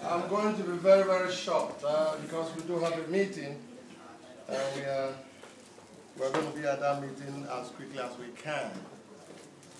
I'm going to be very, very short because we do have a meeting and we're going to be at that meeting as quickly as we can.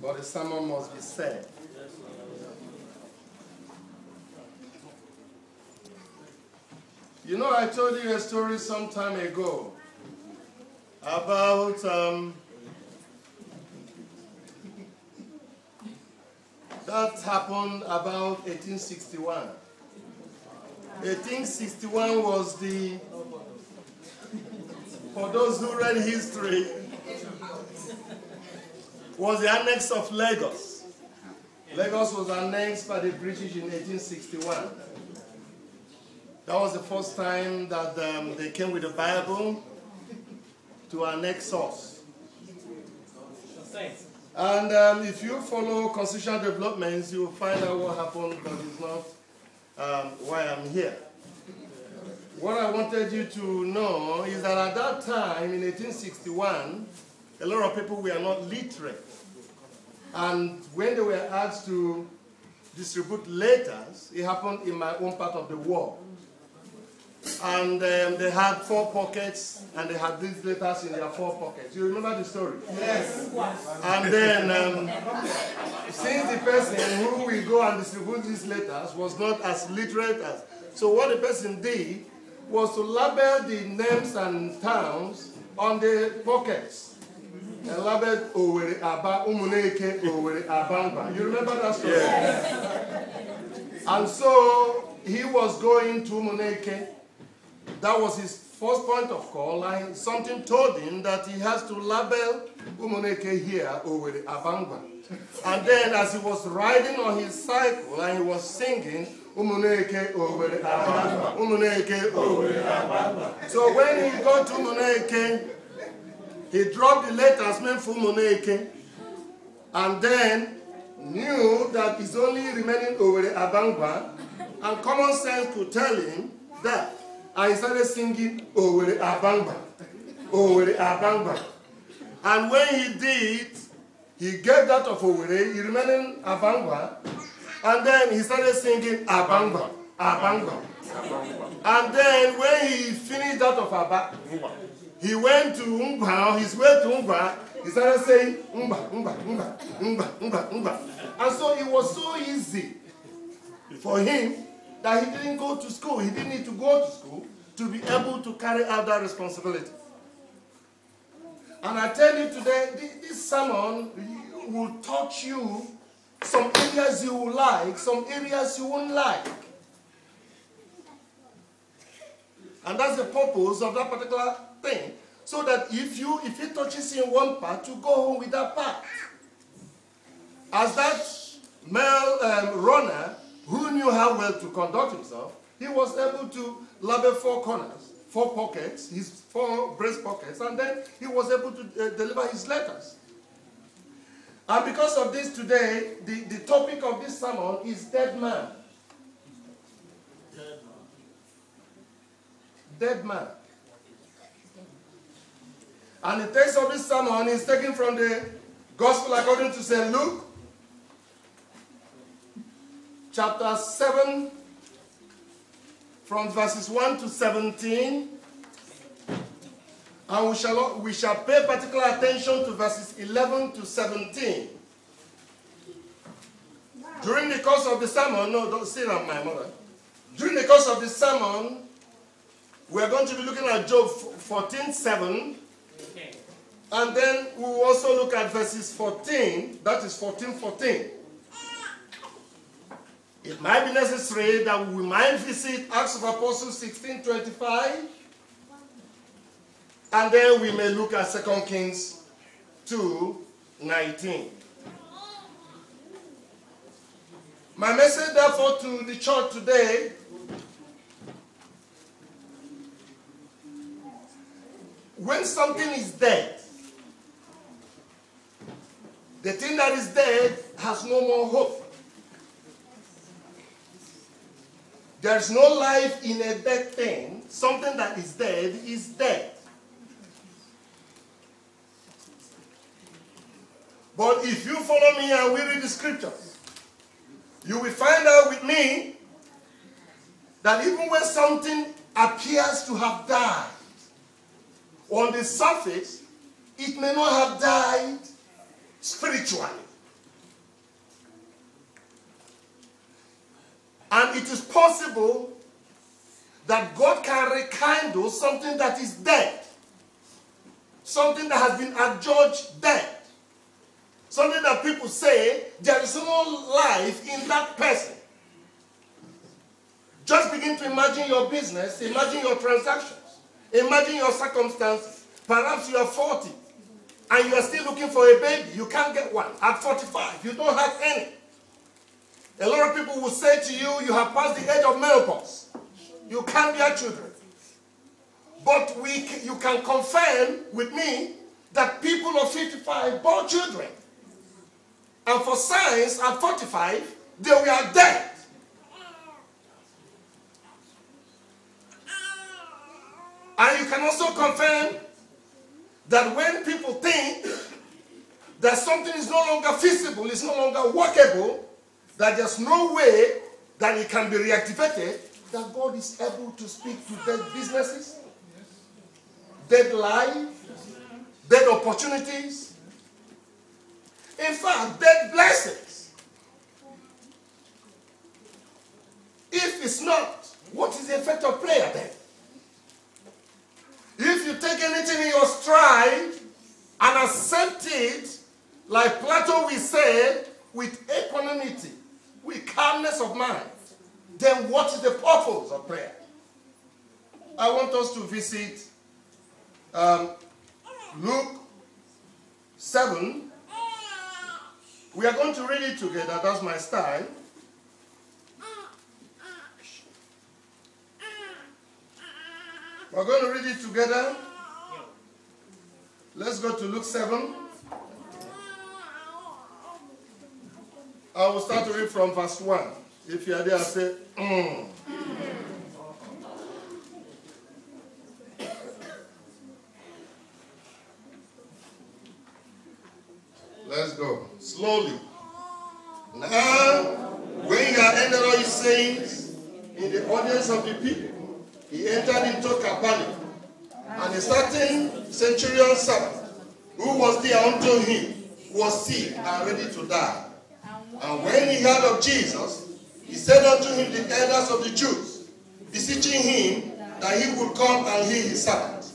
But the sermon must be said. You know, I told you a story some time ago about that happened about 1861. 1861 was the, for those who read history, was the annex of Lagos. Lagos was annexed by the British in 1861. That was the first time that they came with the Bible to annex us. And if you follow constitutional developments, you will find out what happened, but it's not why I'm here. What I wanted you to know is that at that time, in 1861, a lot of people were not literate. And when they were asked to distribute letters, it happened in my own part of the world. And they had 4 pockets, and they had these letters in their 4 pockets. You remember the story? Yes. And then, since the person who will go and distribute these letters was not as literate as, so what the person did was to label the names and towns on the pockets. And labeled Owerri Aba, Umuneke, Owerri Abangba. You remember that story? Yes. And so he was going to Umuneke. That was his first point of call, and something told him that he has to label Umuneke here over the Abangba. And then as he was riding on his cycle and he was singing Umuneke over the Abangba, Umuneke over the Abangba. So when he got to Umuneke, he dropped the letters meant for Umuneke and then knew that it's only remaining over the Abangba, and common sense could tell him that. And he started singing Owerri Abangba, Owerri Abangba. And when he did, he gave that of Owerri, he remained Abangba, and then he started singing Abangba, Abangba. And then when he finished that of Abba, he went to Umba, on his way to Umba, he started saying Umba, Umba, Umba, Umba, Umba, Umba. And so it was so easy for him that he didn't go to school. He didn't need to go to school to be able to carry out that responsibility. And I tell you today, this sermon will touch you some areas you will like, some areas you won't like. And that's the purpose of that particular thing. So that if it touches you in one part, you go home with that part. As that male runner, who knew how well to conduct himself, he was able to label 4 corners, 4 pockets, his 4 breast pockets, and then he was able to deliver his letters. And because of this today, the topic of this sermon is dead man. Dead man. And the text of this sermon is taken from the Gospel according to St. Luke, chapter 7, from verses 1 to 17. And we shall pay particular attention to verses 11 to 17. During the course of the sermon, no, don't sit on my mother. During the course of the sermon, we are going to be looking at Job 14:7. And then we will also look at verses 14, that is 14:14. It might be necessary that we might visit Acts of Apostles 16:25, and then we may look at 2 Kings 2:19. My message, therefore, to the church today when something is dead, the thing that is dead has no more hope. There's no life in a dead thing. Something that is dead is dead. But if you follow me and we read the scriptures, you will find out with me me that even when something appears to have died, on the surface, it may not have died spiritually. And it is possible that God can rekindle something that is dead. Something that has been adjudged dead. Something that people say there is no life in that person. Just begin to imagine your business, imagine your transactions, imagine your circumstances. Perhaps you are 40 and you are still looking for a baby. You can't get one. At 45, you don't have any. A lot of people will say to you, you have passed the age of menopause. You can't bear children. But you can confirm with me that people of 55 bore children. And for science, at 45, they were dead. And you can also confirm that when people think that something is no longer feasible, is no longer workable, that there's no way that it can be reactivated, that God is able to speak to dead businesses, dead life, dead opportunities, in fact, dead blessings. If it's not, what is the effect of prayer then? If you take anything in your stride and accept it, like Plato will say, with equanimity, with calmness of mind, then what is the purpose of prayer? I want us to visit Luke 7. We are going to read it together. That's my style. We're going to read it together. Let's go to Luke 7. I will start to read from verse 1. If you are there, say, Let's go. Slowly. Now, when he had ended all his sayings in the audience of the people, he entered into Capernaum, and a certain centurion servant who was there unto him was sick and ready to die. And when he heard of Jesus, he said unto him the elders of the Jews, beseeching him that he would come and heal his servant.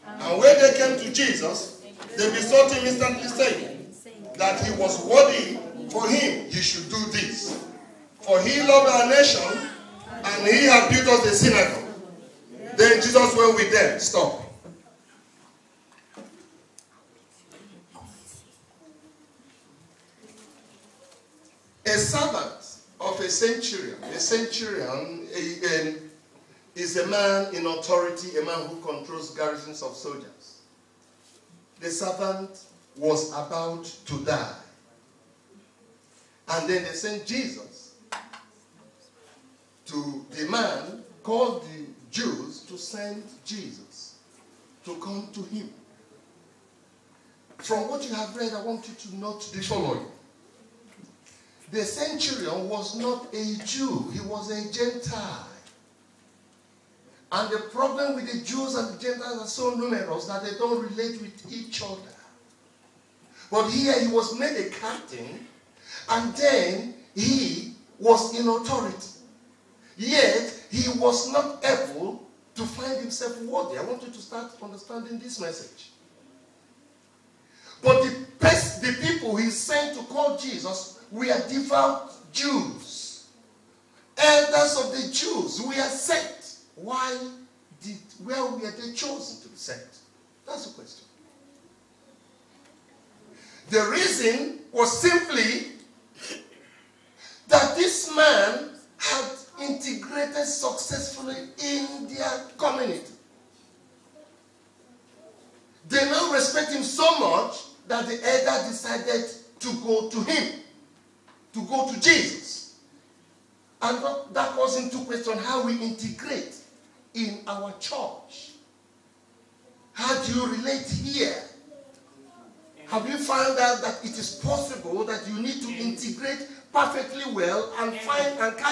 And when they came to Jesus, they besought him instantly, saying that he was worthy for him he should do this. For he loved our nation, and he had built us a synagogue. Then Jesus went with them. Stop. A servant of a centurion is a man in authority, a man who controls garrisons of soldiers. The servant was about to die. And then they sent Jesus to the man called the Jews to send Jesus to come to him. From what you have read, I want you to note the following. The centurion was not a Jew, he was a Gentile. And the problem with the Jews and the Gentiles are so numerous that they don't relate with each other. But here he was made a captain, and then he was in authority. Yet he was not able to find himself worthy. I want you to start understanding this message. But the people he sent to call Jesus were devout Jews. Elders of the Jews were sent. Where were they chosen to be sent? That's the question. The reason was simply that this man had integrated successfully in their community. They now respect him so much that the elder decided to go to him, to go to Jesus. And that calls into question how we integrate in our church. How do you relate here? Have you found out that it is possible that you need to integrate perfectly well and find and carry